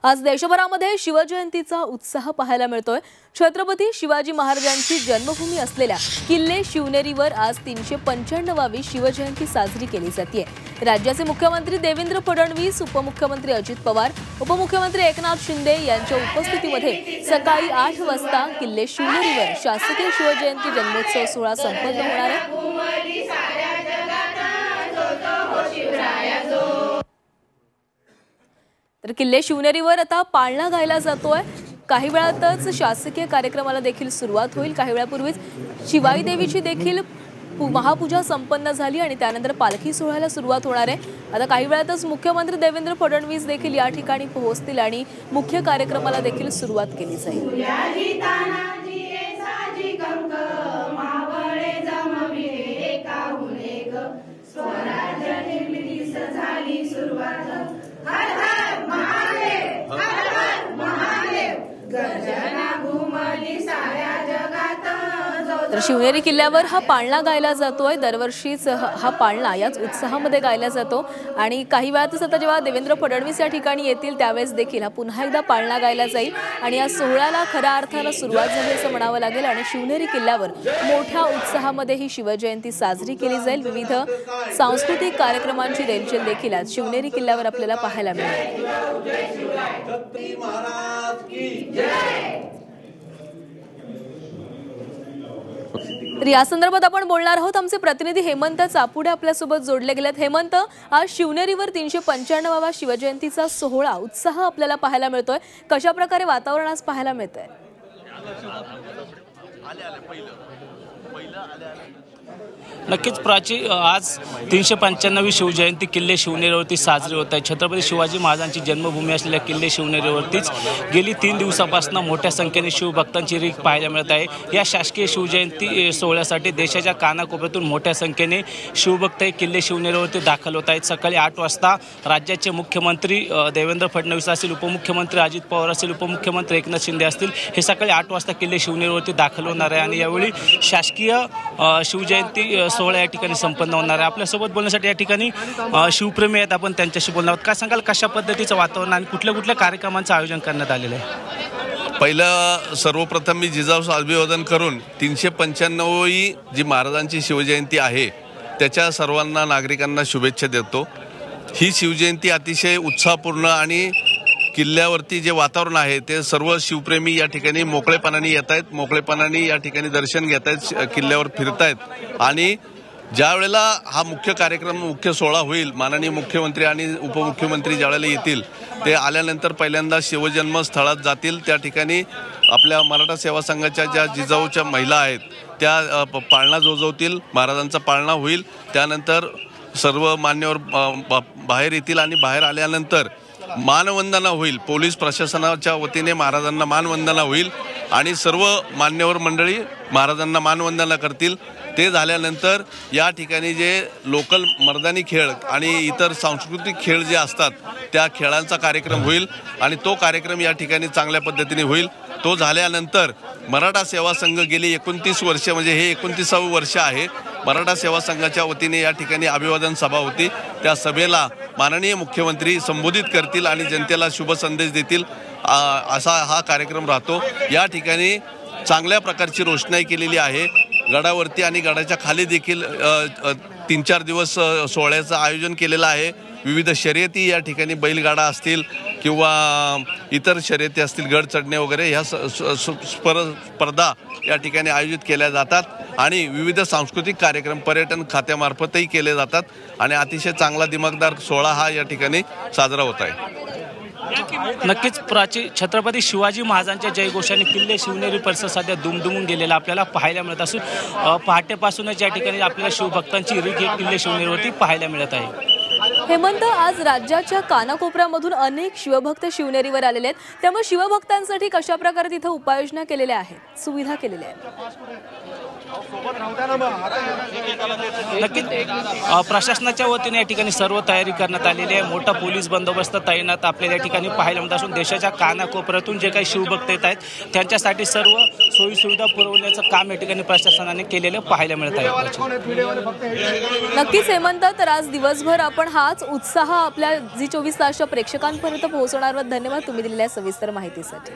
आज देशभरामध्ये शिवजयंतीचा उत्साह पाहायला मिळतोय। छत्रपती शिवाजी महाराजांची जन्मभूमी असलेल्या किल्ले शिवनेरीवर आज 395वी शिवजयंती साजरी केली जाते। राज्याचे मुख्यमंत्री देवेंद्र फडणवीस, उपमुख्यमंत्री अजित पवार, उपमुख्यमंत्री एकनाथ शिंदे यांच्या उपस्थितीमध्ये सकाळी 8 वाजता किल्ले शिवनेरीवर शासकीय शिवजयंती जन्मोत्सव सोहळा संपन्न होणार आहे। तर किल्ले शिवनेरीवर आता पाळणा गायला जातोय। काही वेळातच शासकीय कार्यक्रमाला देखील सुरुवात होईल। काही वेळापूर्वीच शिवाई देवीची देखील महापूजा संपन्न झाली आणि त्यानंतर पालखी सोहळ्याला सुरुवात होणार आहे। आता काही वेळातच मुख्यमंत्री देवेंद्र फडणवीस देखील या ठिकाणी पोहोचतील आणि मुख्य कार्यक्रमाला देखील सुरुवात केली जाईल। तर शिवनेरी किल्ल्यावर हा पाळणा गायला जातोय। दरवर्षीच हा पाळणा याच उत्साहामध्ये गायला जातो आणि काही वेळातच आता जेव्हा देवेंद्र फडणवीस या ठिकाणी येतील त्यावेळेस देखील हा पुन्हा एकदा पाळणा गायला जाईल आणि या सोहळ्याला खऱ्या अर्थाने सुरुवात झाली असं म्हणावं लागेल। आणि शिवनेरी किल्ल्यावर मोठ्या उत्साहामध्ये ही शिवजयंती साजरी केली जाईल। विविध सांस्कृतिक कार्यक्रमांची रेलचेल देखील आज शिवनेरी किल्ल्यावर आपल्याला पाहायला मिळेल। तर या संदर्भात आपण बोलणार आहोत। आमचे प्रतिनिधी हेमंत चापुडे आपल्यासोबत जोडले गेलेत। हेमंत, आज शिवनेरीवर 395वा शिवजयंतीचा सोहळा उत्साह आपल्याला पाहायला मिळतोय। कशा प्रकारे वातावरण आज पाहायला मिळतंय? नक्कीच प्राची, आज 395वी शिवजयंती किल्ले शिवनेरीवरती साजरी होत आहे। छत्रपती शिवाजी महाराजांची जन्मभूमी असलेल्या किल्ले शिवनेरीवरतीच गेली 3 दिवसापासून मोठ्या संख्येने शिवभक्तांची रीघ पाहायला मिळत आहे। या शासकीय शिवजयंती सोहळ्यासाठी देशाच्या कानाकोपऱ्यातून मोठ्या संख्येने शिवभक्त हे किल्ले शिवनेरीवरती दाखल होत आहेत। सकाळी 8 वाजता राज्याचे मुख्यमंत्री देवेंद्र फडणवीस असतील, उपमुख्यमंत्री अजित पवार असतील, उपमुख्यमंत्री एकनाथ शिंदे असतील, हे सकाळी 8 वाजता किल्ले शिवनेरीवरती दाखल होणार आहे आणि यावेळी शासकीय शिवजयंती सोहळा या ठिकाणी संपन्न होणार आहे। आपल्यासोबत बोलण्यासाठी या ठिकाणी शिवप्रेमी आहेत, आपण त्यांच्याशी बोलणार आहोत। काय सांगाल, कशा पद्धतीचं वातावरण आणि कुठल्या कुठल्या कार्यक्रमांचं आयोजन करण्यात आलेलं आहे? पहिलं सर्वप्रथम मी जिजाऊचं अभिवादन करून 395वी जी महाराजांची शिवजयंती आहे त्याच्या सर्वांना नागरिकांना शुभेच्छा देतो। ही शिवजयंती अतिशय उत्साहपूर्ण आणि किल्ल्यावरती जे वातावरण आहे ते सर्व शिवप्रेमी या ठिकाणी मोकळेपणाने येत आहेत, मोकळेपणाने या ठिकाणी दर्शन घेत आहेत, किल्ल्यावर फिरतायत। आणि ज्या वेळेला हा मुख्य कार्यक्रम, मुख्य सोहळा होईल, माननीय मुख्यमंत्री आणि उपमुख्यमंत्री ज्यावेळेला येतील, ते आल्यानंतर पहिल्यांदा शिवजन्म स्थळात जातील। त्या ठिकाणी आपल्या मराठा सेवा संघाच्या ज्या जिजाऊच्या महिला आहेत त्या पाळणा जोजवतील, महाराजांचा पाळणा होईल। त्यानंतर सर्व मान्यवर बाहेर येतील आणि बाहेर आल्यानंतर मानवंदना होईल। पोलीस प्रशासनाच्या वतीने महाराजांना मानवंदना होईल आणि सर्व मान्यवर मंडळी महाराजांना मानवंदना करतील। ते झाल्यानंतर या ठिकाणी जे लोकल मर्दानी खेळ आणि इतर सांस्कृतिक खेळ जे असतात त्या खेळांचा कार्यक्रम होईल आणि तो कार्यक्रम या ठिकाणी चांगल्या पद्धतीने होईल। तो झाल्यानंतर मराठा सेवा संघ गेली 29 वर्ष, म्हणजे हे 29वे वर्ष आहे, मराठा सेवा संघाच्या वतीने या ठिकाणी अभिवादन सभा होती। त्या सभेला माननीय मुख्यमंत्री संबोधित करतील आणि जनतेला शुभ संदेश देतील, असा हा कार्यक्रम राहतो। या ठिकाणी चांगल्या प्रकारची रोषणाई केलेली आहे गडावरती आणि गडाच्या खाली देखील 3-4 दिवस सोहळ्याचं आयोजन केलेलं आहे। विविध शर्यती या ठिकाणी, बैलगाडा असतील किंवा इतर शर्यती असतील, गड चढणे वगैरे, ह्या स्पर्धा या ठिकाणी आयोजित केल्या जातात आणि विविध सांस्कृतिक कार्यक्रम पर्यटन खात्यामार्फतही केले जातात आणि अतिशय चांगला दिमागदार सोहळा हा या ठिकाणी साजरा होत आहे। नक्कीच प्राची, छत्रपती शिवाजी महाराजांच्या जयघोषाने किल्ले शिवनेरी परिसर सध्या दुमदुमून गेलेला आपल्याला पाहायला मिळत असून पहाटेपासूनच या ठिकाणी आपल्याला शिवभक्तांची रीघ किल्ले शिवनेरीवरती पाहायला मिळत आहे। हेमंत, आज राज्याच्या कानाकोपऱ्यामधून अनेक शिवभक्त शिवनेरीवर आलेले आहेत, त्यामुळे शिवभक्तांसाठी कशा प्रकारे तिथे उपाययोजना केलेल्या आहेत, सुविधा केलेल्या आहेत? नक्कीच प्रशासनाच्या वतीने या ठिकाणी सर्व तयारी करण्यात आलेली आहे. मोठा पोलीस बंदोबस्त तैनात आपल्याला या ठिकाणी पाहायला मिळत असून देशाच्या कानाकोपऱ्यातून जे काही शिवभक्त येत आहेत त्यांच्यासाठी सर्व सोयीसुविधा पुरवण्याचं काम या ठिकाणी प्रशासनाने केलेलं पाहायला मिळत आहे. नक्कीच हेमंत, तर आज दिवसभर आपण हाच उत्साह आपल्या झी24 तासच्या प्रेक्षकांपर्यंत पोहोचवणार आहोत. धन्यवाद तुम्ही दिलेल्या सविस्तर माहितीसाठी.